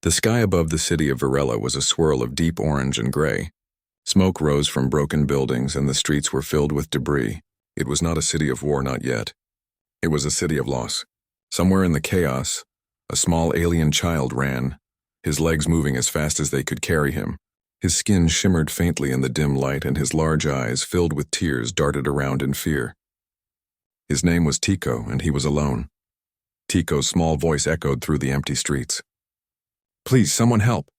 The sky above the city of Varela was a swirl of deep orange and gray. Smoke rose from broken buildings and the streets were filled with debris. It was not a city of war, not yet. It was a city of loss. Somewhere in the chaos, a small alien child ran, his legs moving as fast as they could carry him. His skin shimmered faintly in the dim light and his large eyes, filled with tears, darted around in fear. His name was Tico, and he was alone. Tico's small voice echoed through the empty streets. "Please, someone help.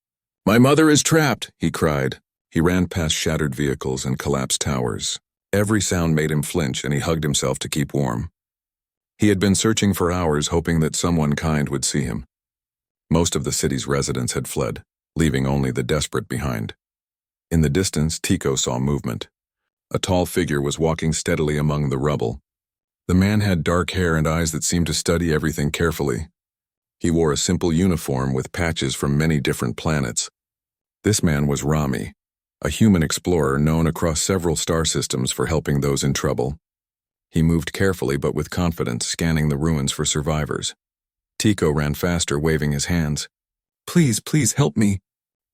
My mother is trapped," he cried. He ran past shattered vehicles and collapsed towers. Every sound made him flinch, and he hugged himself to keep warm. He had been searching for hours, hoping that someone kind would see him. Most of the city's residents had fled, leaving only the desperate behind. In the distance, Tico saw movement. A tall figure was walking steadily among the rubble. The man had dark hair and eyes that seemed to study everything carefully. He wore a simple uniform with patches from many different planets. This man was Rami, a human explorer known across several star systems for helping those in trouble. He moved carefully but with confidence, scanning the ruins for survivors. Tico ran faster, waving his hands. "Please, please help me.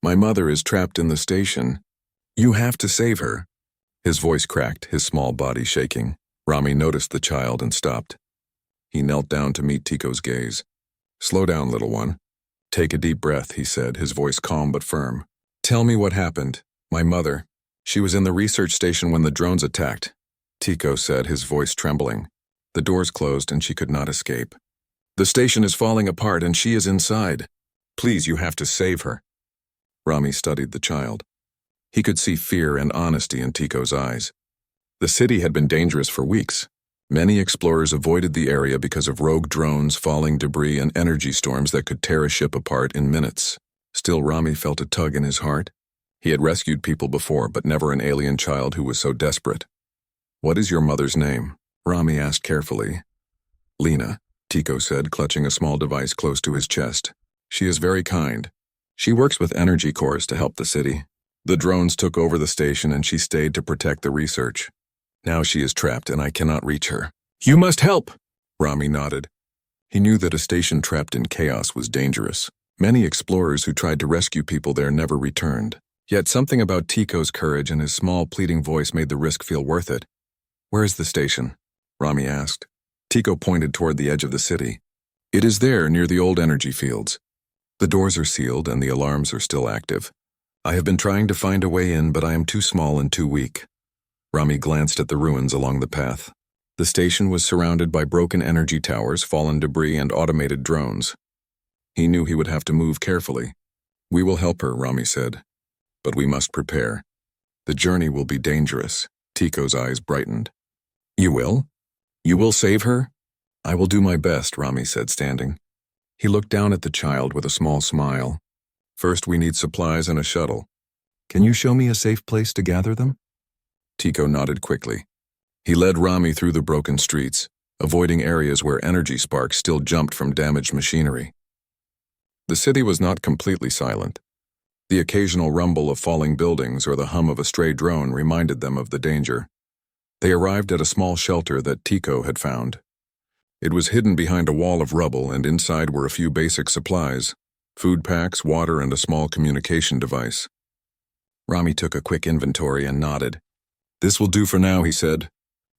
My mother is trapped in the station. You have to save her." His voice cracked, his small body shaking. Rami noticed the child and stopped. He knelt down to meet Tico's gaze. "Slow down, little one. Take a deep breath," he said, his voice calm but firm. "Tell me what happened." "My mother. She was in the research station when the drones attacked," Tico said, his voice trembling. "The doors closed and she could not escape. The station is falling apart and she is inside. Please, you have to save her." Rami studied the child. He could see fear and honesty in Tico's eyes. The city had been dangerous for weeks. Many explorers avoided the area because of rogue drones, falling debris, and energy storms that could tear a ship apart in minutes. Still, Rami felt a tug in his heart. He had rescued people before, but never an alien child who was so desperate. "What is your mother's name?" Rami asked carefully. "Lena," Tico said, clutching a small device close to his chest. "She is very kind. She works with energy cores to help the city. The drones took over the station and she stayed to protect the research. Now she is trapped and I cannot reach her." "You must help," Rami nodded. He knew that a station trapped in chaos was dangerous. Many explorers who tried to rescue people there never returned. Yet something about Tico's courage and his small, pleading voice made the risk feel worth it. "Where is the station?" Rami asked. Tico pointed toward the edge of the city. "It is there, near the old energy fields. The doors are sealed and the alarms are still active. I have been trying to find a way in, but I am too small and too weak." Rami glanced at the ruins along the path. The station was surrounded by broken energy towers, fallen debris, and automated drones. He knew he would have to move carefully. "We will help her," Rami said. "But we must prepare. The journey will be dangerous." Tico's eyes brightened. "You will? You will save her?" "I will do my best," Rami said, standing. He looked down at the child with a small smile. "First, we need supplies and a shuttle. Can you show me a safe place to gather them?" Tico nodded quickly. He led Rami through the broken streets, avoiding areas where energy sparks still jumped from damaged machinery. The city was not completely silent. The occasional rumble of falling buildings or the hum of a stray drone reminded them of the danger. They arrived at a small shelter that Tico had found. It was hidden behind a wall of rubble, and inside were a few basic supplies: food packs, water, and a small communication device. Rami took a quick inventory and nodded. "This will do for now," he said.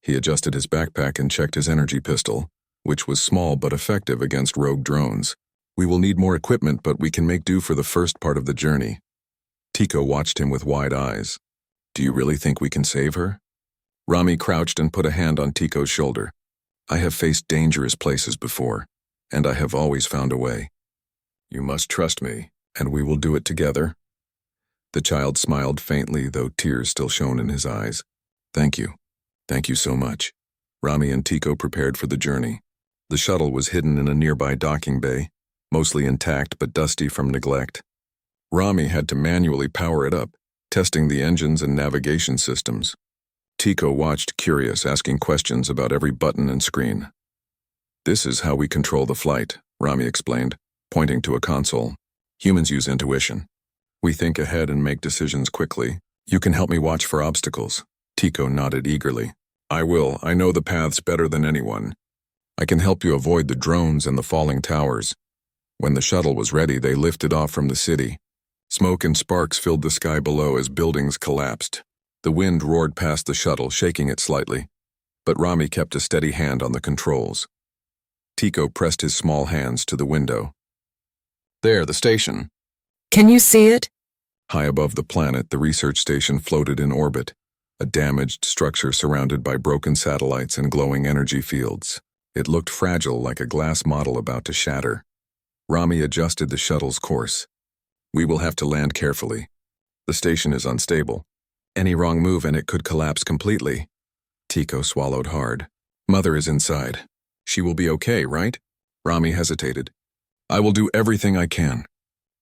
He adjusted his backpack and checked his energy pistol, which was small but effective against rogue drones. "We will need more equipment, but we can make do for the first part of the journey." Tico watched him with wide eyes. "Do you really think we can save her?" Rami crouched and put a hand on Tico's shoulder. "I have faced dangerous places before, and I have always found a way. You must trust me, and we will do it together." The child smiled faintly, though tears still shone in his eyes. "Thank you. Thank you so much." Rami and Tico prepared for the journey. The shuttle was hidden in a nearby docking bay, mostly intact but dusty from neglect. Rami had to manually power it up, testing the engines and navigation systems. Tico watched, curious, asking questions about every button and screen. "This is how we control the flight," Rami explained, pointing to a console. "Humans use intuition. We think ahead and make decisions quickly. You can help me watch for obstacles." Tico nodded eagerly. "I will. I know the paths better than anyone. I can help you avoid the drones and the falling towers. When the shuttle was ready, they lifted off from the city. Smoke and sparks filled the sky below as buildings collapsed. The wind roared past the shuttle, shaking it slightly, but Rami kept a steady hand on the controls. Tico pressed his small hands to the window. There, the station. Can you see it? High above the planet, the research station floated in orbit, a damaged structure surrounded by broken satellites and glowing energy fields. It looked fragile, like a glass model about to shatter. Rami adjusted the shuttle's course. We will have to land carefully. The station is unstable. Any wrong move and it could collapse completely. Tico swallowed hard. Mother is inside. She will be okay, right? Rami hesitated. I will do everything I can.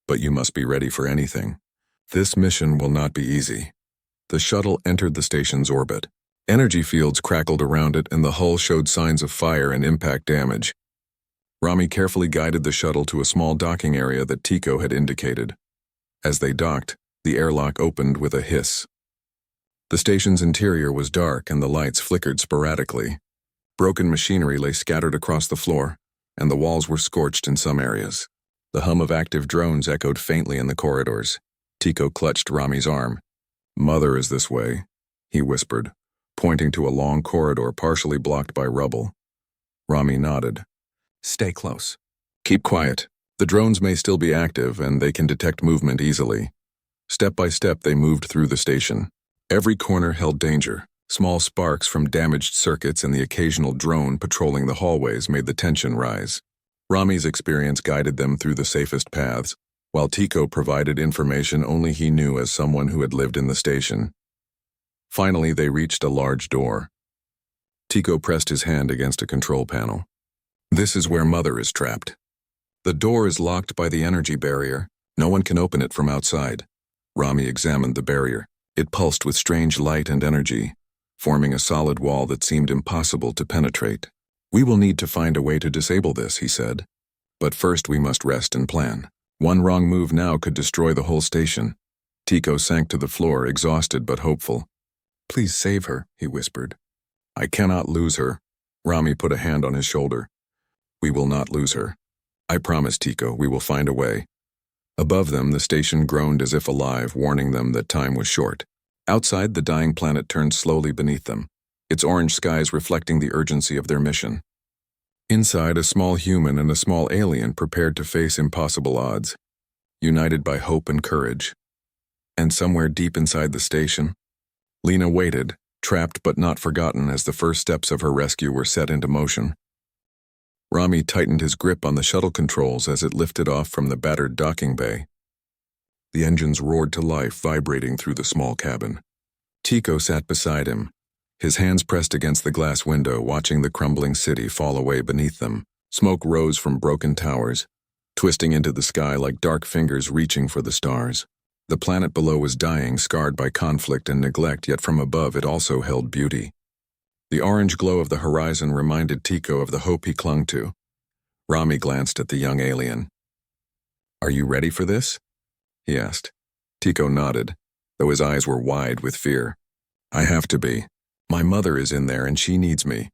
But you must be ready for anything. This mission will not be easy. The shuttle entered the station's orbit. Energy fields crackled around it and the hull showed signs of fire and impact damage. Rami carefully guided the shuttle to a small docking area that Tico had indicated. As they docked, the airlock opened with a hiss. The station's interior was dark and the lights flickered sporadically. Broken machinery lay scattered across the floor, and the walls were scorched in some areas. The hum of active drones echoed faintly in the corridors. Tico clutched Rami's arm. Mother is this way, he whispered, pointing to a long corridor partially blocked by rubble. Rami nodded. Stay close. Keep quiet. The drones may still be active, and they can detect movement easily. Step by step, they moved through the station. Every corner held danger. Small sparks from damaged circuits and the occasional drone patrolling the hallways made the tension rise. Rami's experience guided them through the safest paths, while Tico provided information only he knew as someone who had lived in the station. Finally, they reached a large door. Tico pressed his hand against a control panel. This is where Mother is trapped. The door is locked by the energy barrier. No one can open it from outside. Rami examined the barrier. It pulsed with strange light and energy, forming a solid wall that seemed impossible to penetrate. We will need to find a way to disable this, he said. But first we must rest and plan. One wrong move now could destroy the whole station. Tico sank to the floor, exhausted but hopeful. Please save her, he whispered. I cannot lose her. Rami put a hand on his shoulder. We will not lose her. I promise, Tico, we will find a way. Above them, the station groaned as if alive, warning them that time was short. Outside, the dying planet turned slowly beneath them, its orange skies reflecting the urgency of their mission. Inside, a small human and a small alien prepared to face impossible odds, united by hope and courage. And somewhere deep inside the station, Lena waited, trapped but not forgotten as the first steps of her rescue were set into motion. Rami tightened his grip on the shuttle controls as it lifted off from the battered docking bay. The engines roared to life, vibrating through the small cabin. Tico sat beside him, his hands pressed against the glass window, watching the crumbling city fall away beneath them. Smoke rose from broken towers, twisting into the sky like dark fingers reaching for the stars. The planet below was dying, scarred by conflict and neglect, yet from above it also held beauty. The orange glow of the horizon reminded Tico of the hope he clung to. Rami glanced at the young alien. Are you ready for this? He asked. Tico nodded, though his eyes were wide with fear. I have to be. My mother is in there and she needs me.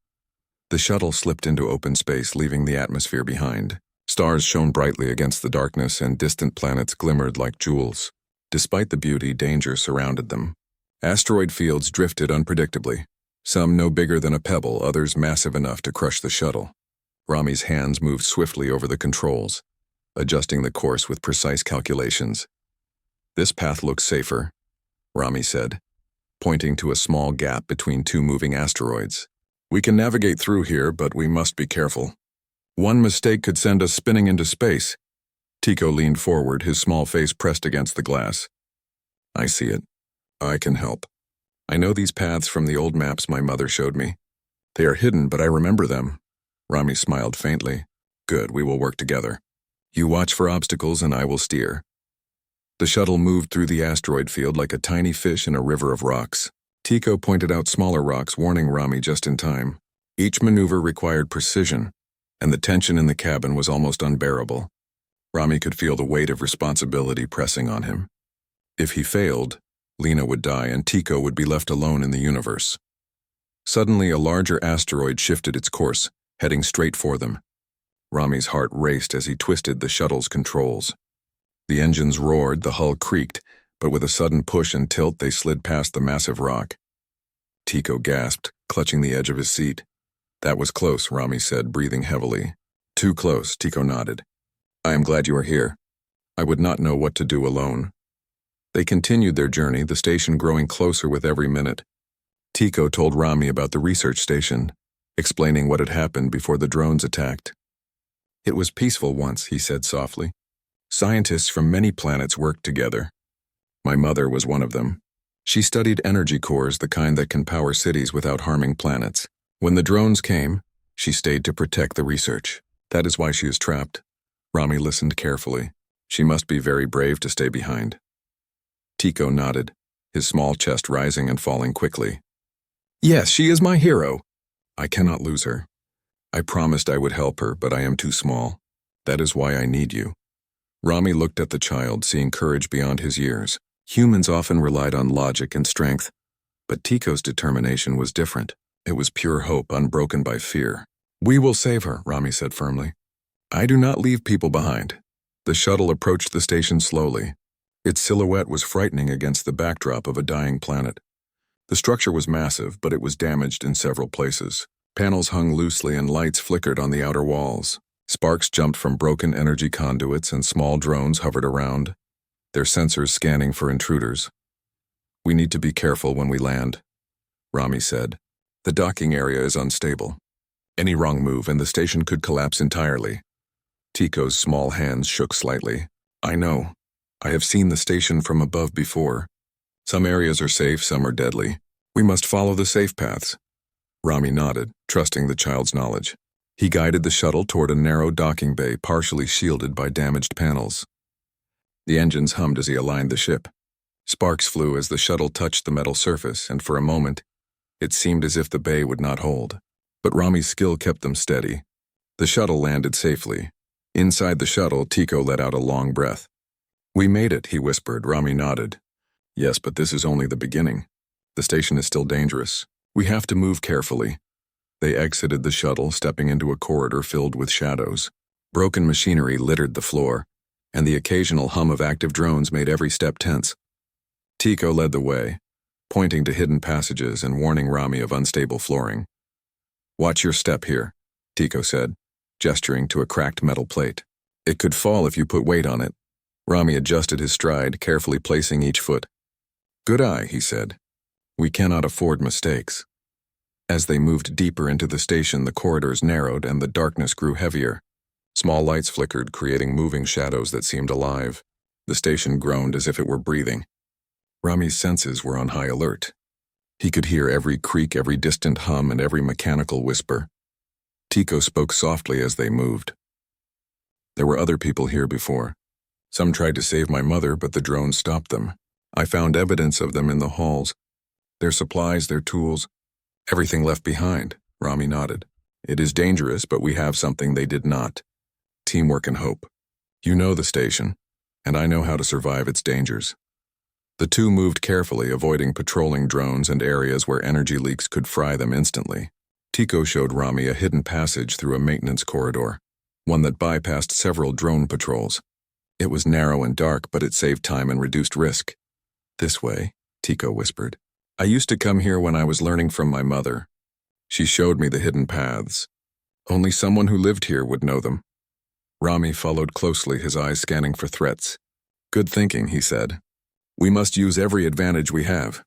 The shuttle slipped into open space, leaving the atmosphere behind. Stars shone brightly against the darkness and distant planets glimmered like jewels. Despite the beauty, danger surrounded them. Asteroid fields drifted unpredictably. Some no bigger than a pebble, others massive enough to crush the shuttle. Rami's hands moved swiftly over the controls, adjusting the course with precise calculations. This path looks safer, Rami said, pointing to a small gap between two moving asteroids. We can navigate through here, but we must be careful. One mistake could send us spinning into space. Tico leaned forward, his small face pressed against the glass. I see it. I can help. I know these paths from the old maps my mother showed me. They are hidden, but I remember them. Rami smiled faintly. Good, we will work together. You watch for obstacles and I will steer. The shuttle moved through the asteroid field like a tiny fish in a river of rocks. Tico pointed out smaller rocks, warning Rami just in time. Each maneuver required precision, and the tension in the cabin was almost unbearable. Rami could feel the weight of responsibility pressing on him. If he failed, Lena would die and Tico would be left alone in the universe. Suddenly, a larger asteroid shifted its course, heading straight for them. Rami's heart raced as he twisted the shuttle's controls. The engines roared, the hull creaked, but with a sudden push and tilt, they slid past the massive rock. Tico gasped, clutching the edge of his seat. "That was close," Rami said, breathing heavily. "Too close," Tico nodded. "I am glad you are here. I would not know what to do alone." They continued their journey, the station growing closer with every minute. Tico told Rami about the research station, explaining what had happened before the drones attacked. "It was peaceful once," he said softly. "Scientists from many planets worked together. My mother was one of them. She studied energy cores, the kind that can power cities without harming planets. When the drones came, she stayed to protect the research. That is why she is trapped." Rami listened carefully. "She must be very brave to stay behind." Tico nodded, his small chest rising and falling quickly. "Yes, she is my hero. I cannot lose her. I promised I would help her, but I am too small. That is why I need you." Rami looked at the child, seeing courage beyond his years. Humans often relied on logic and strength, but Tico's determination was different. It was pure hope, unbroken by fear. "We will save her," Rami said firmly. "I do not leave people behind." The shuttle approached the station slowly. Its silhouette was frightening against the backdrop of a dying planet. The structure was massive, but it was damaged in several places. Panels hung loosely and lights flickered on the outer walls. Sparks jumped from broken energy conduits and small drones hovered around, their sensors scanning for intruders. "We need to be careful when we land," Rami said. "The docking area is unstable. Any wrong move and the station could collapse entirely." Tico's small hands shook slightly. "I know. I have seen the station from above before. Some areas are safe, some are deadly. We must follow the safe paths." Rami nodded, trusting the child's knowledge. He guided the shuttle toward a narrow docking bay partially shielded by damaged panels. The engines hummed as he aligned the ship. Sparks flew as the shuttle touched the metal surface, and for a moment, it seemed as if the bay would not hold. But Rami's skill kept them steady. The shuttle landed safely. Inside the shuttle, Tico let out a long breath. "We made it," he whispered. Rami nodded. "Yes, but this is only the beginning. The station is still dangerous. We have to move carefully." They exited the shuttle, stepping into a corridor filled with shadows. Broken machinery littered the floor, and the occasional hum of active drones made every step tense. Tico led the way, pointing to hidden passages and warning Rami of unstable flooring. "Watch your step here," Tico said, gesturing to a cracked metal plate. "It could fall if you put weight on it." Rami adjusted his stride, carefully placing each foot. "Good eye," he said. "We cannot afford mistakes." As they moved deeper into the station, the corridors narrowed and the darkness grew heavier. Small lights flickered, creating moving shadows that seemed alive. The station groaned as if it were breathing. Rami's senses were on high alert. He could hear every creak, every distant hum, and every mechanical whisper. Tico spoke softly as they moved. "There were other people here before. Some tried to save my mother, but the drones stopped them. I found evidence of them in the halls. Their supplies, their tools, everything left behind." Rami nodded. "It is dangerous, but we have something they did not. Teamwork and hope. You know the station, and I know how to survive its dangers." The two moved carefully, avoiding patrolling drones and areas where energy leaks could fry them instantly. Tico showed Rami a hidden passage through a maintenance corridor, one that bypassed several drone patrols. It was narrow and dark, but it saved time and reduced risk. "This way," Tico whispered. "I used to come here when I was learning from my mother. She showed me the hidden paths. Only someone who lived here would know them." Rami followed closely, his eyes scanning for threats. "Good thinking," he said. "We must use every advantage we have."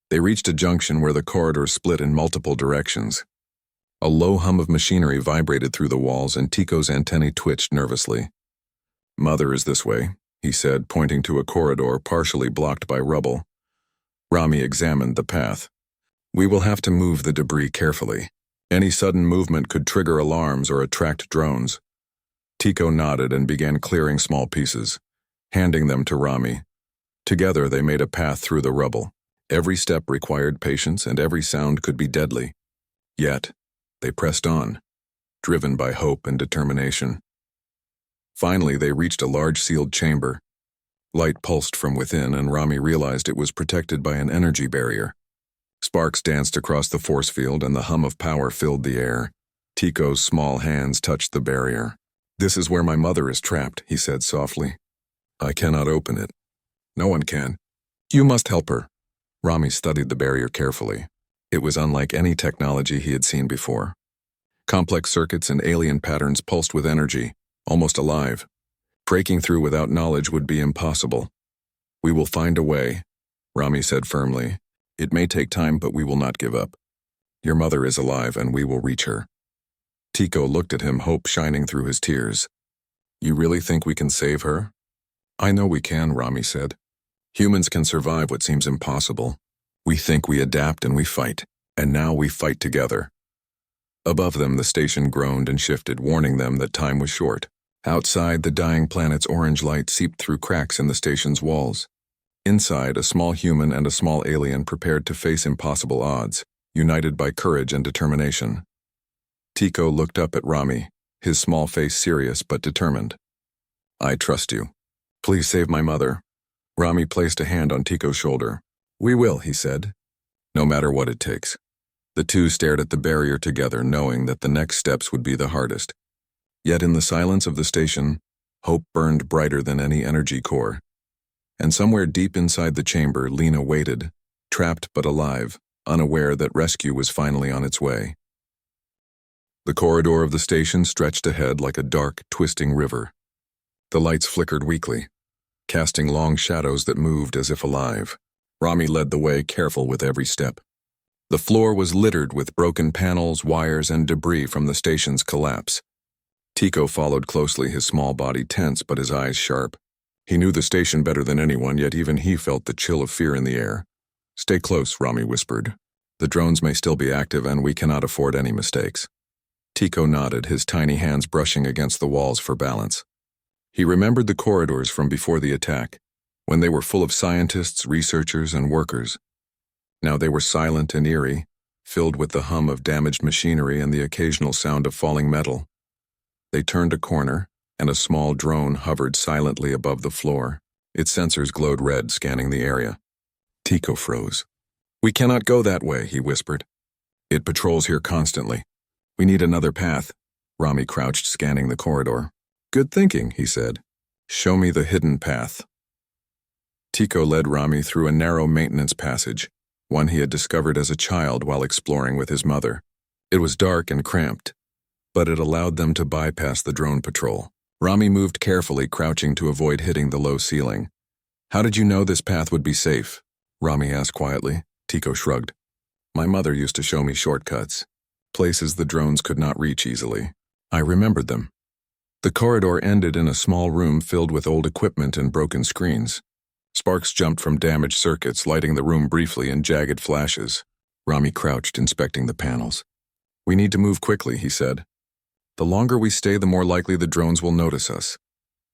They reached a junction where the corridor split in multiple directions. A low hum of machinery vibrated through the walls, and Tico's antennae twitched nervously. "Mother is this way," he said, pointing to a corridor partially blocked by rubble. Rami examined the path. "We will have to move the debris carefully. Any sudden movement could trigger alarms or attract drones." Tico nodded and began clearing small pieces, handing them to Rami. Together they made a path through the rubble. Every step required patience and every sound could be deadly. Yet, they pressed on, driven by hope and determination. Finally, they reached a large sealed chamber. Light pulsed from within, and Rami realized it was protected by an energy barrier. Sparks danced across the force field, and the hum of power filled the air. Tico's small hands touched the barrier. "This is where my mother is trapped," he said softly. "I cannot open it." "No one can. You must help her." Rami studied the barrier carefully. It was unlike any technology he had seen before. Complex circuits and alien patterns pulsed with energy, almost alive. Breaking through without knowledge would be impossible. "We will find a way," Rami said firmly. "It may take time, but we will not give up. Your mother is alive, and we will reach her." Tico looked at him, hope shining through his tears. "You really think we can save her?" "I know we can," Rami said. "Humans can survive what seems impossible. We think, we adapt, and we fight. And now we fight together." Above them, the station groaned and shifted, warning them that time was short. Outside, the dying planet's orange light seeped through cracks in the station's walls. Inside, a small human and a small alien prepared to face impossible odds, united by courage and determination. Tico looked up at Rami, his small face serious but determined. "I trust you. Please save my mother." Rami placed a hand on Tico's shoulder. "We will," he said, "no matter what it takes." The two stared at the barrier together, knowing that the next steps would be the hardest. Yet in the silence of the station, hope burned brighter than any energy core. And somewhere deep inside the chamber, Lena waited, trapped but alive, unaware that rescue was finally on its way. The corridor of the station stretched ahead like a dark, twisting river. The lights flickered weakly, casting long shadows that moved as if alive. Rami led the way, careful with every step. The floor was littered with broken panels, wires, and debris from the station's collapse. Tico followed closely, his small body tense but his eyes sharp. He knew the station better than anyone, yet even he felt the chill of fear in the air. "Stay close," Rami whispered. "The drones may still be active, and we cannot afford any mistakes." Tico nodded, his tiny hands brushing against the walls for balance. He remembered the corridors from before the attack, when they were full of scientists, researchers, and workers. Now they were silent and eerie, filled with the hum of damaged machinery and the occasional sound of falling metal. They turned a corner, and a small drone hovered silently above the floor. Its sensors glowed red, scanning the area. Tico froze. "We cannot go that way," he whispered. "It patrols here constantly. We need another path." Rami crouched, scanning the corridor. "Good thinking," he said. "Show me the hidden path." Tico led Rami through a narrow maintenance passage, one he had discovered as a child while exploring with his mother. It was dark and cramped, but it allowed them to bypass the drone patrol. Rami moved carefully, crouching to avoid hitting the low ceiling. "How did you know this path would be safe?" Rami asked quietly. Tico shrugged. "My mother used to show me shortcuts, places the drones could not reach easily. I remembered them." The corridor ended in a small room filled with old equipment and broken screens. Sparks jumped from damaged circuits, lighting the room briefly in jagged flashes. Rami crouched, inspecting the panels. "We need to move quickly," he said. "The longer we stay, the more likely the drones will notice us."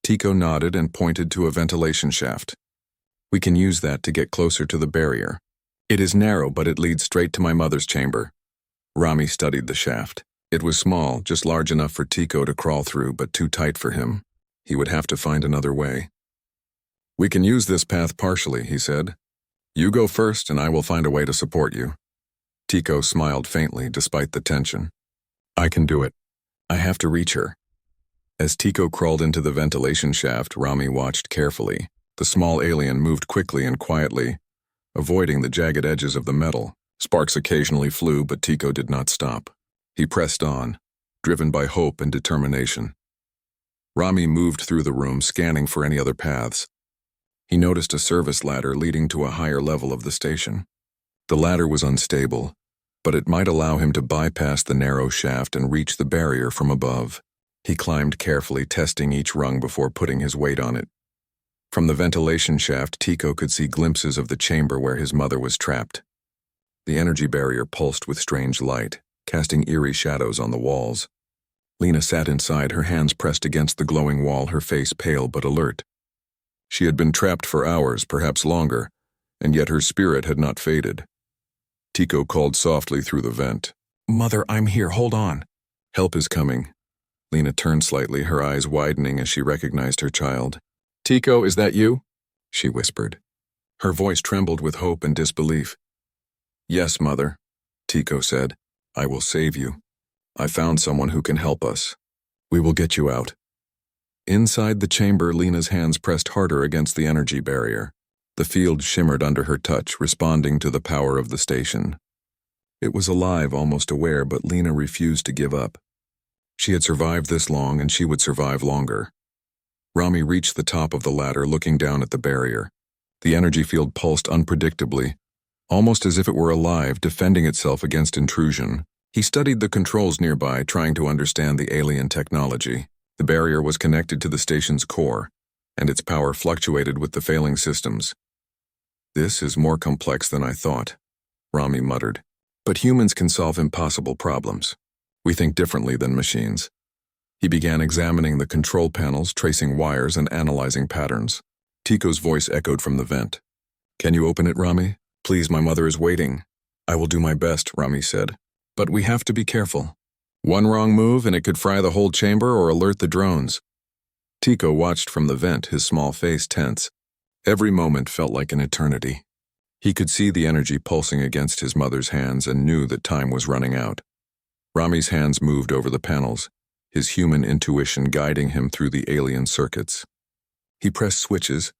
Tico nodded and pointed to a ventilation shaft. "We can use that to get closer to the barrier. It is narrow, but it leads straight to my mother's chamber." Rami studied the shaft. It was small, just large enough for Tico to crawl through, but too tight for him. He would have to find another way. "We can use this path partially," he said. "You go first, and I will find a way to support you." Tico smiled faintly, despite the tension. "I can do it. I have to reach her." As Tico crawled into the ventilation shaft, Rami watched carefully. The small alien moved quickly and quietly, avoiding the jagged edges of the metal. Sparks occasionally flew, but Tico did not stop. He pressed on, driven by hope and determination. Rami moved through the room, scanning for any other paths. He noticed a service ladder leading to a higher level of the station. The ladder was unstable, but it might allow him to bypass the narrow shaft and reach the barrier from above. He climbed carefully, testing each rung before putting his weight on it. From the ventilation shaft, Tico could see glimpses of the chamber where his mother was trapped. The energy barrier pulsed with strange light, casting eerie shadows on the walls. Lena sat inside, her hands pressed against the glowing wall, her face pale but alert. She had been trapped for hours, perhaps longer, and yet her spirit had not faded. Tico called softly through the vent. "Mother, I'm here, hold on." "Help is coming." Lena turned slightly, her eyes widening as she recognized her child. "Tico, is that you?" she whispered. Her voice trembled with hope and disbelief. "Yes, Mother," Tico said. "I will save you." I found someone who can help us. We will get you out. Inside the chamber, Lena's hands pressed harder against the energy barrier. The field shimmered under her touch, responding to the power of the station. It was alive, almost aware, but Lena refused to give up. She had survived this long, and she would survive longer. Rami reached the top of the ladder, looking down at the barrier. The energy field pulsed unpredictably, almost as if it were alive, defending itself against intrusion. He studied the controls nearby, trying to understand the alien technology. The barrier was connected to the station's core, and its power fluctuated with the failing systems. This is more complex than I thought, Rami muttered. But humans can solve impossible problems. We think differently than machines. He began examining the control panels, tracing wires and analyzing patterns. Tico's voice echoed from the vent. Can you open it, Rami? Please, my mother is waiting. I will do my best, Rami said. But we have to be careful. One wrong move and it could fry the whole chamber or alert the drones. Tico watched from the vent, his small face tense. Every moment felt like an eternity. He could see the energy pulsing against his mother's hands and knew that time was running out. Rami's hands moved over the panels, his human intuition guiding him through the alien circuits. He pressed switches,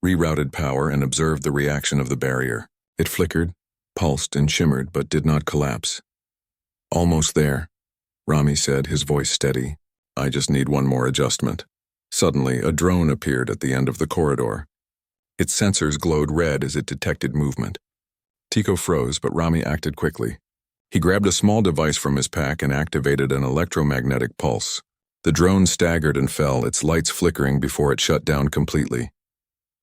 rerouted power, and observed the reaction of the barrier. It flickered, pulsed, and shimmered, but did not collapse. Almost there, Rami said, his voice steady. I just need one more adjustment. Suddenly, a drone appeared at the end of the corridor. Its sensors glowed red as it detected movement. Tico froze, but Rami acted quickly. He grabbed a small device from his pack and activated an electromagnetic pulse. The drone staggered and fell, its lights flickering before it shut down completely.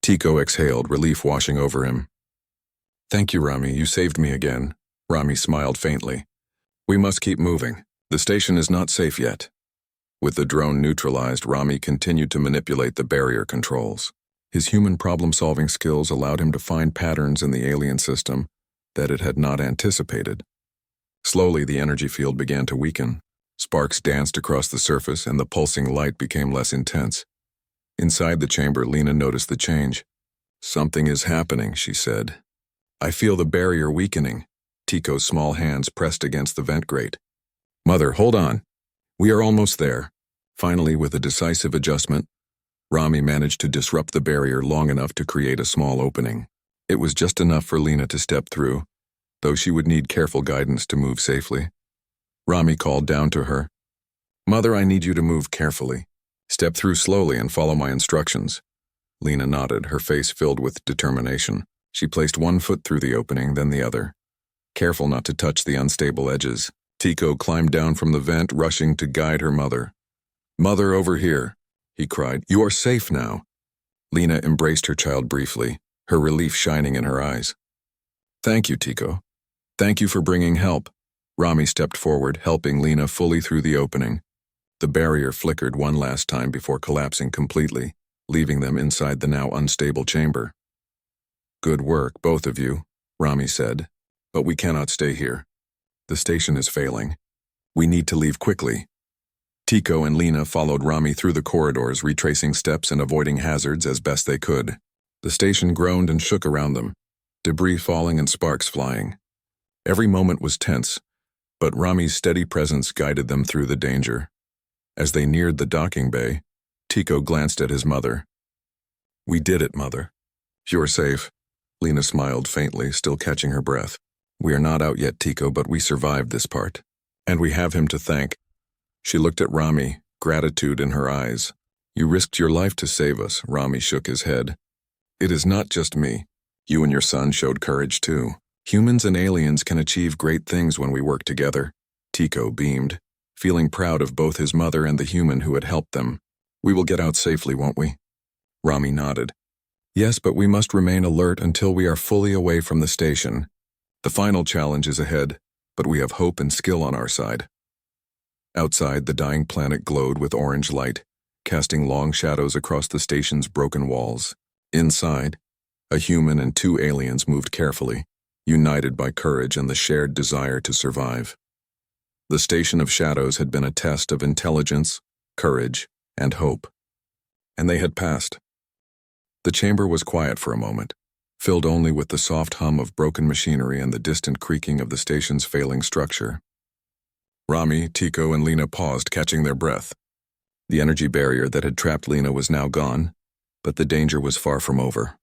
Tico exhaled, relief washing over him. Thank you, Rami, you saved me again. Rami smiled faintly. We must keep moving. The station is not safe yet. With the drone neutralized, Rami continued to manipulate the barrier controls. His human problem-solving skills allowed him to find patterns in the alien system that it had not anticipated. Slowly, the energy field began to weaken. Sparks danced across the surface, and the pulsing light became less intense. Inside the chamber, Lena noticed the change. Something is happening, she said. I feel the barrier weakening. Tico's small hands pressed against the vent grate. Mother, hold on. We are almost there. Finally, with a decisive adjustment, Rami managed to disrupt the barrier long enough to create a small opening. It was just enough for Lena to step through, though she would need careful guidance to move safely. Rami called down to her. Mother, I need you to move carefully. Step through slowly and follow my instructions. Lena nodded, her face filled with determination. She placed one foot through the opening, then the other. Careful not to touch the unstable edges. Tico climbed down from the vent, rushing to guide her mother. Mother, over here, he cried. You are safe now. Lena embraced her child briefly, her relief shining in her eyes. Thank you, Tico. Thank you for bringing help. Rami stepped forward, helping Lena fully through the opening. The barrier flickered one last time before collapsing completely, leaving them inside the now unstable chamber. Good work, both of you, Rami said. But we cannot stay here. The station is failing. We need to leave quickly. Tico and Lena followed Rami through the corridors, retracing steps and avoiding hazards as best they could. The station groaned and shook around them, debris falling and sparks flying. Every moment was tense, but Rami's steady presence guided them through the danger. As they neared the docking bay, Tico glanced at his mother. We did it, Mother. You're safe. Lena smiled faintly, still catching her breath. We are not out yet, Tico, but we survived this part. And we have him to thank. She looked at Rami, gratitude in her eyes. You risked your life to save us, Rami shook his head. It is not just me. You and your son showed courage too. Humans and aliens can achieve great things when we work together. Tico beamed, feeling proud of both his mother and the human who had helped them. We will get out safely, won't we? Rami nodded. Yes, but we must remain alert until we are fully away from the station. The final challenge is ahead, but we have hope and skill on our side. Outside, the dying planet glowed with orange light, casting long shadows across the station's broken walls. Inside, a human and two aliens moved carefully, united by courage and the shared desire to survive. The Station of Shadows had been a test of intelligence, courage, and hope. And they had passed. The chamber was quiet for a moment, filled only with the soft hum of broken machinery and the distant creaking of the station's failing structure. Rami, Tico, and Lena paused, catching their breath. The energy barrier that had trapped Lena was now gone, but the danger was far from over.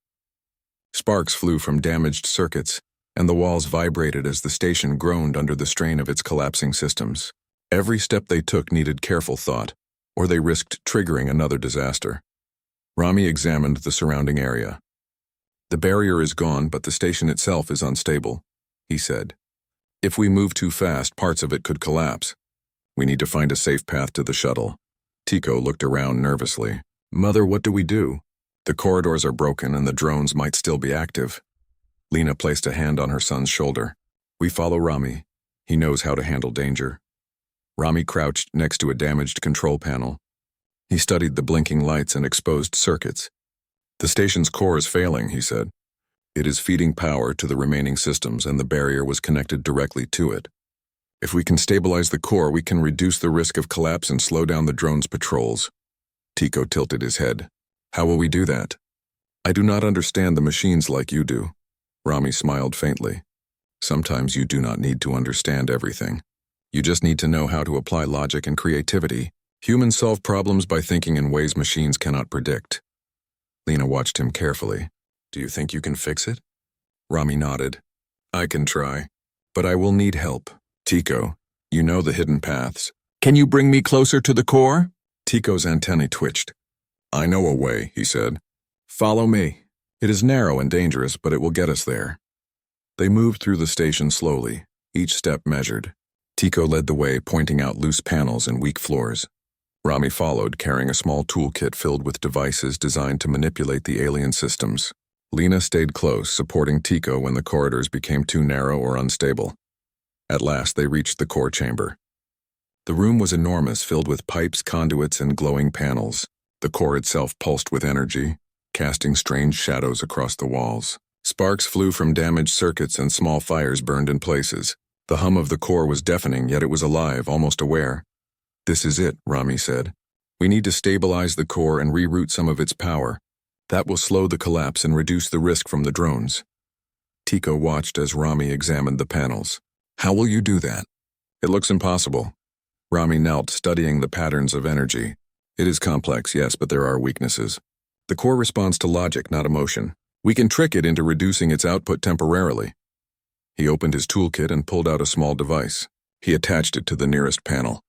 Sparks flew from damaged circuits, and the walls vibrated as the station groaned under the strain of its collapsing systems. Every step they took needed careful thought, or they risked triggering another disaster. Rami examined the surrounding area. "The barrier is gone, but the station itself is unstable," he said. "If we move too fast, parts of it could collapse. We need to find a safe path to the shuttle." Tico looked around nervously. "Mother, what do we do? The corridors are broken and the drones might still be active." Lena placed a hand on her son's shoulder. "We follow Rami. He knows how to handle danger." Rami crouched next to a damaged control panel. He studied the blinking lights and exposed circuits. "The station's core is failing," he said. "It is feeding power to the remaining systems and the barrier was connected directly to it. If we can stabilize the core, we can reduce the risk of collapse and slow down the drone's patrols." Tico tilted his head. "How will we do that?" "I do not understand the machines like you do." Rami smiled faintly. "Sometimes you do not need to understand everything. You just need to know how to apply logic and creativity. Humans solve problems by thinking in ways machines cannot predict." Lena watched him carefully. "Do you think you can fix it?" Rami nodded. "I can try, but I will need help. Tico, you know the hidden paths. Can you bring me closer to the core?" Tico's antennae twitched. "I know a way," he said. "Follow me. It is narrow and dangerous, but it will get us there." They moved through the station slowly, each step measured. Tico led the way, pointing out loose panels and weak floors. Rami followed, carrying a small toolkit filled with devices designed to manipulate the alien systems. Lena stayed close, supporting Tico when the corridors became too narrow or unstable. At last, they reached the core chamber. The room was enormous, filled with pipes, conduits, and glowing panels. The core itself pulsed with energy, casting strange shadows across the walls. Sparks flew from damaged circuits and small fires burned in places. The hum of the core was deafening, yet it was alive, almost aware. "This is it," Rami said. "We need to stabilize the core and reroute some of its power. That will slow the collapse and reduce the risk from the drones." Tico watched as Rami examined the panels. "How will you do that?" "It looks impossible." Rami knelt, studying the patterns of energy. "It is complex, yes, but there are weaknesses. The core responds to logic, not emotion. We can trick it into reducing its output temporarily." He opened his toolkit and pulled out a small device. He attached it to the nearest panel,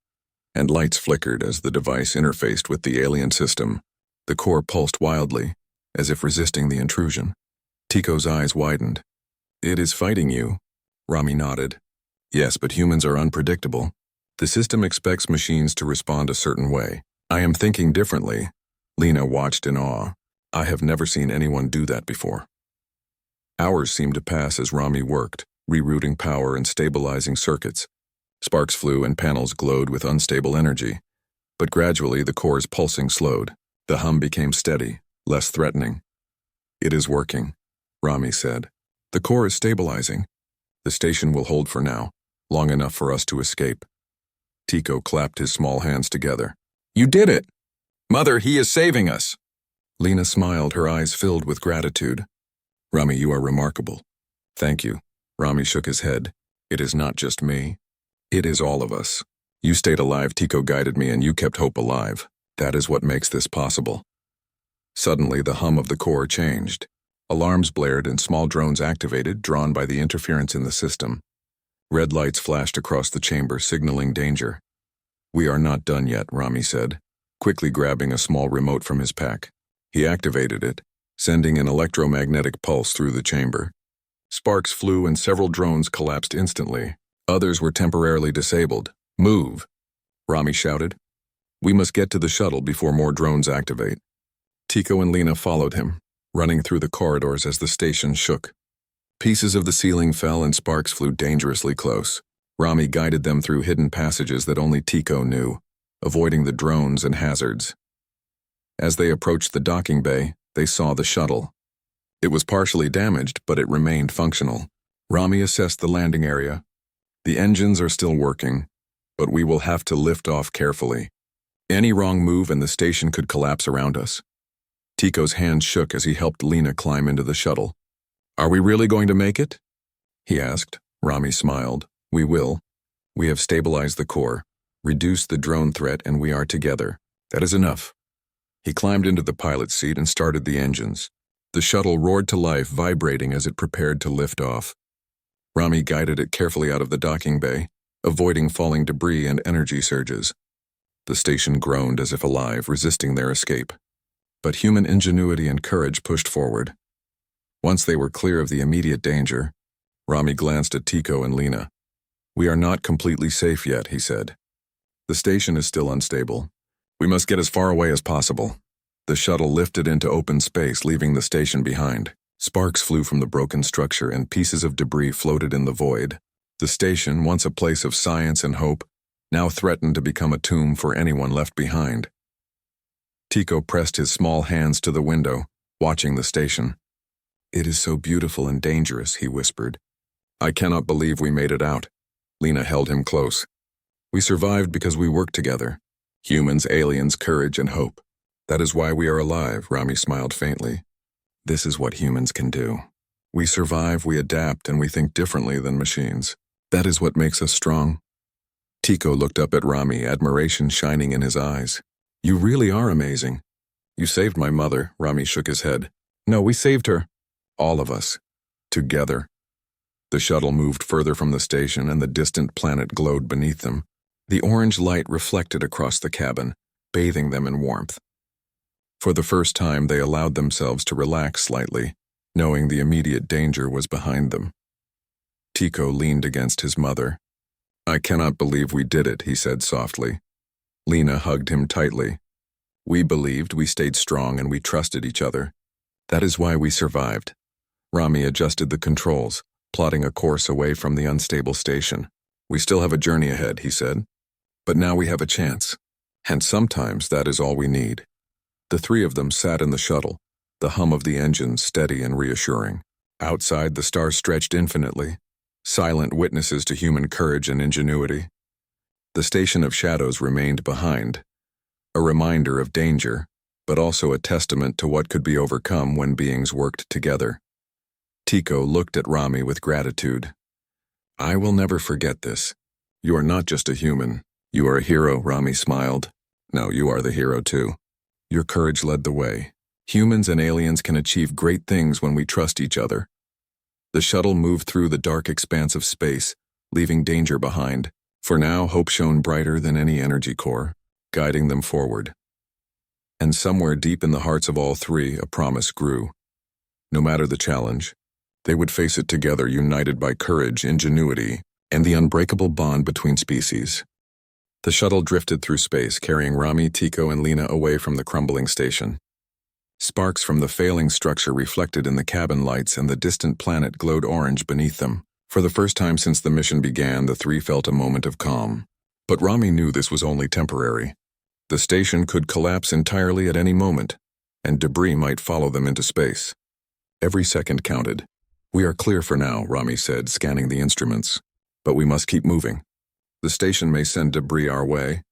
and lights flickered as the device interfaced with the alien system. The core pulsed wildly, as if resisting the intrusion. Tico's eyes widened. "It is fighting you." Rami nodded. "Yes, but humans are unpredictable. The system expects machines to respond a certain way. I am thinking differently." Lena watched in awe. "I have never seen anyone do that before." Hours seemed to pass as Rami worked, rerouting power and stabilizing circuits. Sparks flew and panels glowed with unstable energy. But gradually the core's pulsing slowed. The hum became steady, less threatening. "It is working," Rami said. "The core is stabilizing. The station will hold for now, long enough for us to escape." Tico clapped his small hands together. "You did it! Mother, he is saving us!" Lena smiled, her eyes filled with gratitude. "Rami, you are remarkable." "Thank you." Rami shook his head. "It is not just me. It is all of us. You stayed alive, Tico guided me, and you kept hope alive. That is what makes this possible." Suddenly, the hum of the core changed. Alarms blared and small drones activated, drawn by the interference in the system. Red lights flashed across the chamber, signaling danger. "We are not done yet," Rami said, quickly grabbing a small remote from his pack. He activated it, sending an electromagnetic pulse through the chamber. Sparks flew and several drones collapsed instantly. Others were temporarily disabled. "Move!" Rami shouted. "We must get to the shuttle before more drones activate." Tico and Lena followed him, running through the corridors as the station shook. Pieces of the ceiling fell and sparks flew dangerously close. Rami guided them through hidden passages that only Tico knew, avoiding the drones and hazards. As they approached the docking bay, they saw the shuttle. It was partially damaged, but it remained functional. Rami assessed the landing area. "The engines are still working, but we will have to lift off carefully. Any wrong move and the station could collapse around us." Tico's hand shook as he helped Lena climb into the shuttle. "Are we really going to make it?" he asked. Rami smiled. "We will. We have stabilized the core, reduced the drone threat, and we are together. That is enough. He climbed into the pilot's seat and started the engines. The shuttle roared to life, vibrating as it prepared to lift off. Rami guided it carefully out of the docking bay, avoiding falling debris and energy surges. The station groaned as if alive, resisting their escape. But human ingenuity and courage pushed forward. Once they were clear of the immediate danger, Rami glanced at Tico and Lena. "We are not completely safe yet," he said. "The station is still unstable. We must get as far away as possible." The shuttle lifted into open space, leaving the station behind. Sparks flew from the broken structure and pieces of debris floated in the void. The station, once a place of science and hope, now threatened to become a tomb for anyone left behind. Tico pressed his small hands to the window, watching the station. "It is so beautiful and dangerous," he whispered. "I cannot believe we made it out." Lena held him close. "We survived because we worked together. Humans, aliens, courage, and hope. That is why we are alive," Rami smiled faintly. "This is what humans can do. We survive, we adapt, and we think differently than machines. That is what makes us strong." Tico looked up at Rami, admiration shining in his eyes. "You really are amazing." "You saved my mother," Rami shook his head. "No, we saved her. All of us. Together." The shuttle moved further from the station and the distant planet glowed beneath them. The orange light reflected across the cabin, bathing them in warmth. For the first time, they allowed themselves to relax slightly, knowing the immediate danger was behind them. Tico leaned against his mother. "I cannot believe we did it," he said softly. Lena hugged him tightly. "We believed, we stayed strong, and we trusted each other. That is why we survived." Rami adjusted the controls, plotting a course away from the unstable station. "We still have a journey ahead," he said. "But now we have a chance. And sometimes that is all we need." The three of them sat in the shuttle, the hum of the engines steady and reassuring. Outside, the stars stretched infinitely, silent witnesses to human courage and ingenuity. The station of shadows remained behind, a reminder of danger, but also a testament to what could be overcome when beings worked together. Tico looked at Rami with gratitude. "I will never forget this. You are not just a human. You are a hero," Rami smiled. "No, you are the hero too. Your courage led the way. Humans and aliens can achieve great things when we trust each other." The shuttle moved through the dark expanse of space, leaving danger behind. For now, hope shone brighter than any energy core, guiding them forward. And somewhere deep in the hearts of all three, a promise grew. No matter the challenge, they would face it together, united by courage, ingenuity, and the unbreakable bond between species. The shuttle drifted through space, carrying Rami, Tico, and Lena away from the crumbling station. Sparks from the failing structure reflected in the cabin lights, and the distant planet glowed orange beneath them. For the first time since the mission began, the three felt a moment of calm. But Rami knew this was only temporary. The station could collapse entirely at any moment, and debris might follow them into space. Every second counted. "We are clear for now," Rami said, scanning the instruments. "But we must keep moving. The station may send debris our way."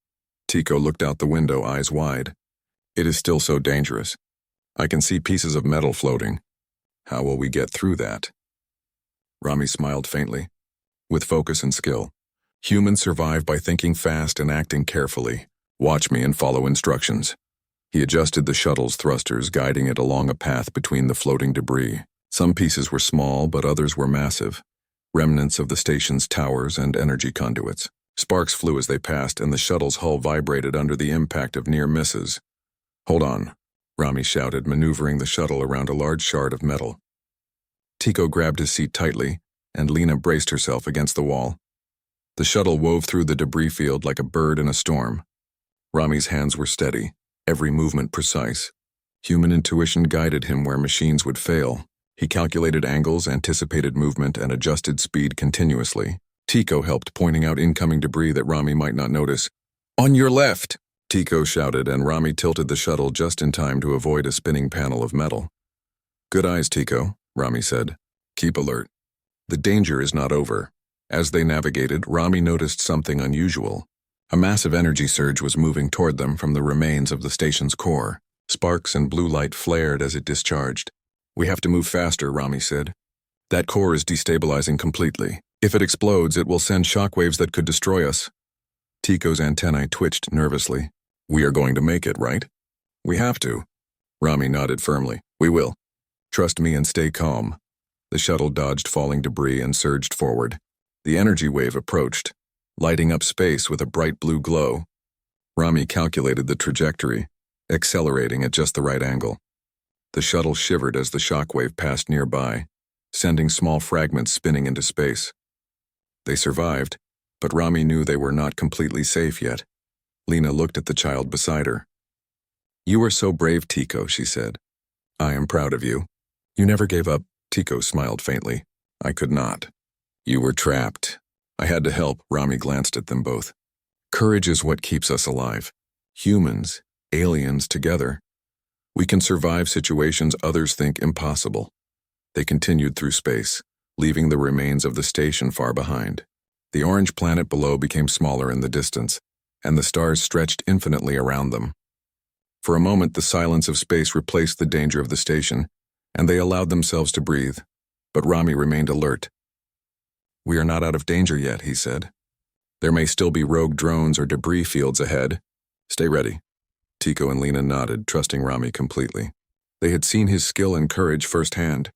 Tico looked out the window, eyes wide. "It is still so dangerous. I can see pieces of metal floating. How will we get through that?" Rami smiled faintly. "With focus and skill. Humans survive by thinking fast and acting carefully. Watch me and follow instructions." He adjusted the shuttle's thrusters, guiding it along a path between the floating debris. Some pieces were small, but others were massive, remnants of the station's towers and energy conduits. Sparks flew as they passed, and the shuttle's hull vibrated under the impact of near misses. "Hold on," Rami shouted, maneuvering the shuttle around a large shard of metal. Tico grabbed his seat tightly, and Lena braced herself against the wall. The shuttle wove through the debris field like a bird in a storm. Rami's hands were steady, every movement precise. Human intuition guided him where machines would fail. He calculated angles, anticipated movement, and adjusted speed continuously. Tico helped, pointing out incoming debris that Rami might not notice. "On your left!" Tico shouted, and Rami tilted the shuttle just in time to avoid a spinning panel of metal. "Good eyes, Tico," Rami said. "Keep alert. The danger is not over." As they navigated, Rami noticed something unusual. A massive energy surge was moving toward them from the remains of the station's core. Sparks and blue light flared as it discharged. "We have to move faster," Rami said. "That core is destabilizing completely. If it explodes, it will send shockwaves that could destroy us. Tico's antennae twitched nervously. We are going to make it, right? We have to. Rami nodded firmly. We will. Trust me and stay calm. The shuttle dodged falling debris and surged forward. The energy wave approached, lighting up space with a bright blue glow. Rami calculated the trajectory, accelerating at just the right angle. The shuttle shivered as the shockwave passed nearby, sending small fragments spinning into space. They survived, but Rami knew they were not completely safe yet. Lena looked at the child beside her. You are so brave, Tico, she said. I am proud of you. You never gave up. Tico smiled faintly. I could not. You were trapped. I had to help. Rami glanced at them both. Courage is what keeps us alive. Humans, aliens together. We can survive situations others think impossible. They continued through space, leaving the remains of the station far behind. The orange planet below became smaller in the distance, and the stars stretched infinitely around them. For a moment, the silence of space replaced the danger of the station, and they allowed themselves to breathe. But Rami remained alert. We are not out of danger yet, he said. There may still be rogue drones or debris fields ahead. Stay ready. Tico and Lena nodded, trusting Rami completely. They had seen his skill and courage firsthand.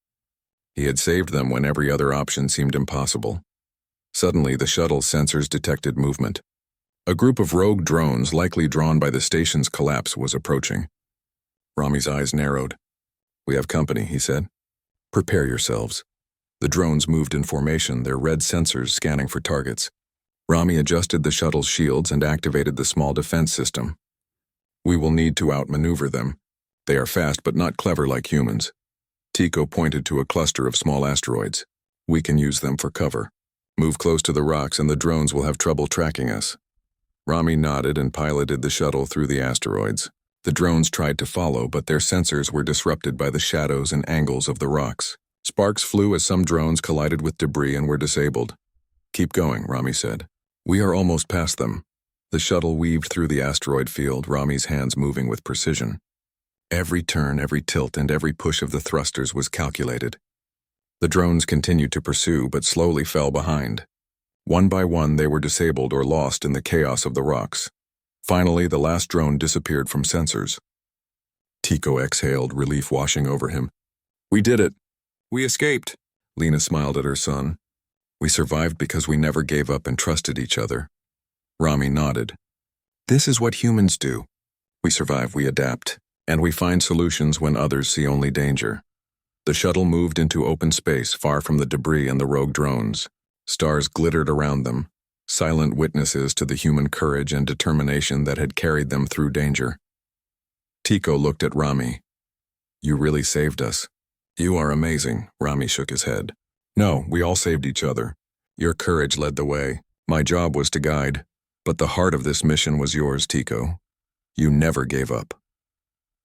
He had saved them when every other option seemed impossible. Suddenly, the shuttle's sensors detected movement. A group of rogue drones, likely drawn by the station's collapse, was approaching. Rami's eyes narrowed. We have company, he said. Prepare yourselves. The drones moved in formation, their red sensors scanning for targets. Rami adjusted the shuttle's shields and activated the small defense system. We will need to outmaneuver them. They are fast but not clever like humans. Tico pointed to a cluster of small asteroids. We can use them for cover. Move close to the rocks and the drones will have trouble tracking us. Rami nodded and piloted the shuttle through the asteroids. The drones tried to follow, but their sensors were disrupted by the shadows and angles of the rocks. Sparks flew as some drones collided with debris and were disabled. Keep going, Rami said. We are almost past them. The shuttle weaved through the asteroid field, Rami's hands moving with precision. Every turn, every tilt, and every push of the thrusters was calculated. The drones continued to pursue, but slowly fell behind. One by one, they were disabled or lost in the chaos of the rocks. Finally, the last drone disappeared from sensors. Tico exhaled, relief washing over him. We did it. We escaped. Lena smiled at her son. We survived because we never gave up and trusted each other. Rami nodded. This is what humans do. We survive, we adapt, and we find solutions when others see only danger. The shuttle moved into open space, far from the debris and the rogue drones. Stars glittered around them, silent witnesses to the human courage and determination that had carried them through danger. Tico looked at Rami. You really saved us. You are amazing, Rami shook his head. No, we all saved each other. Your courage led the way. My job was to guide, but the heart of this mission was yours, Tico. You never gave up.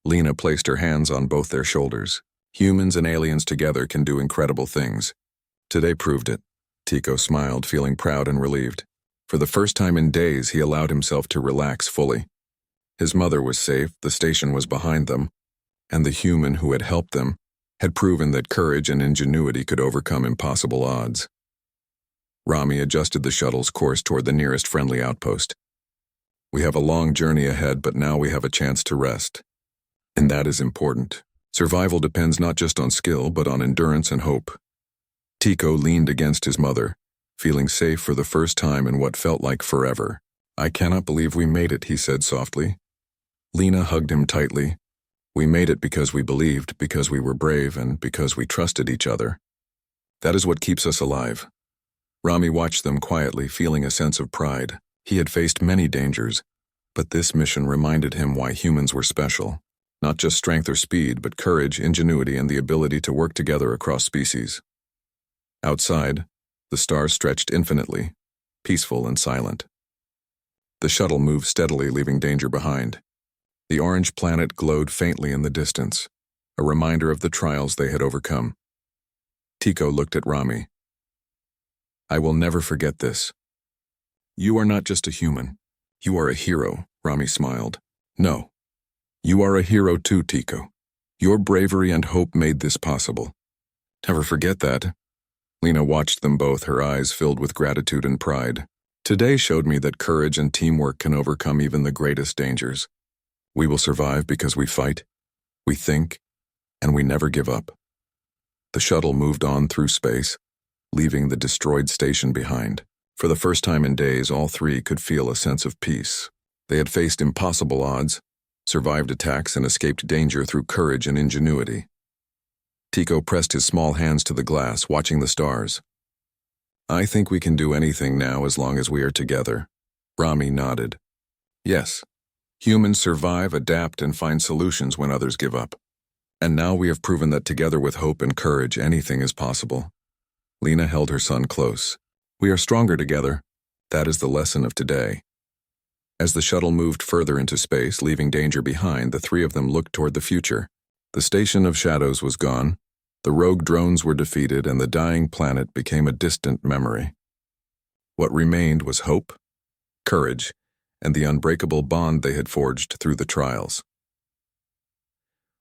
Lena placed her hands on both their shoulders. Humans and aliens together can do incredible things. Today proved it. Tico smiled, feeling proud and relieved. For the first time in days, he allowed himself to relax fully. His mother was safe, the station was behind them, and the human who had helped them had proven that courage and ingenuity could overcome impossible odds. Rami adjusted the shuttle's course toward the nearest friendly outpost. We have a long journey ahead, but now we have a chance to rest. And that is important. Survival depends not just on skill, but on endurance and hope. Tico leaned against his mother, feeling safe for the first time in what felt like forever. I cannot believe we made it, he said softly. Lena hugged him tightly. We made it because we believed, because we were brave, and because we trusted each other. That is what keeps us alive. Rami watched them quietly, feeling a sense of pride. He had faced many dangers, but this mission reminded him why humans were special. Not just strength or speed, but courage, ingenuity, and the ability to work together across species. Outside, the stars stretched infinitely, peaceful and silent. The shuttle moved steadily, leaving danger behind. The orange planet glowed faintly in the distance, a reminder of the trials they had overcome. Tico looked at Rami. I will never forget this. You are not just a human. You are a hero, Rami smiled. No. You are a hero too, Tico. Your bravery and hope made this possible. Never forget that. Lena watched them both, her eyes filled with gratitude and pride. Today showed me that courage and teamwork can overcome even the greatest dangers. We will survive because we fight, we think, and we never give up. The shuttle moved on through space, leaving the destroyed station behind. For the first time in days, all three could feel a sense of peace. They had faced impossible odds, survived attacks, and escaped danger through courage and ingenuity. Tico pressed his small hands to the glass, watching the stars. I think we can do anything now as long as we are together. Rami nodded. Yes, humans survive, adapt, and find solutions when others give up. And now we have proven that together with hope and courage, anything is possible. Lena held her son close. We are stronger together. That is the lesson of today. As the shuttle moved further into space, leaving danger behind, the three of them looked toward the future. The station of shadows was gone, the rogue drones were defeated, and the dying planet became a distant memory. What remained was hope, courage, and the unbreakable bond they had forged through the trials.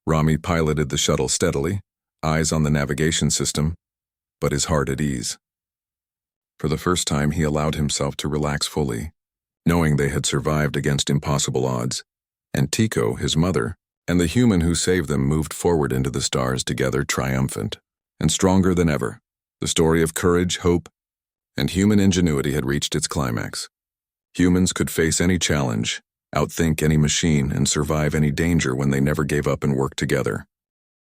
Rami piloted the shuttle steadily, eyes on the navigation system, but his heart at ease. For the first time, he allowed himself to relax fully, knowing they had survived against impossible odds, and Tico, his mother, and the human who saved them moved forward into the stars together, triumphant and stronger than ever. The story of courage, hope, and human ingenuity had reached its climax. Humans could face any challenge, outthink any machine, and survive any danger when they never gave up and worked together.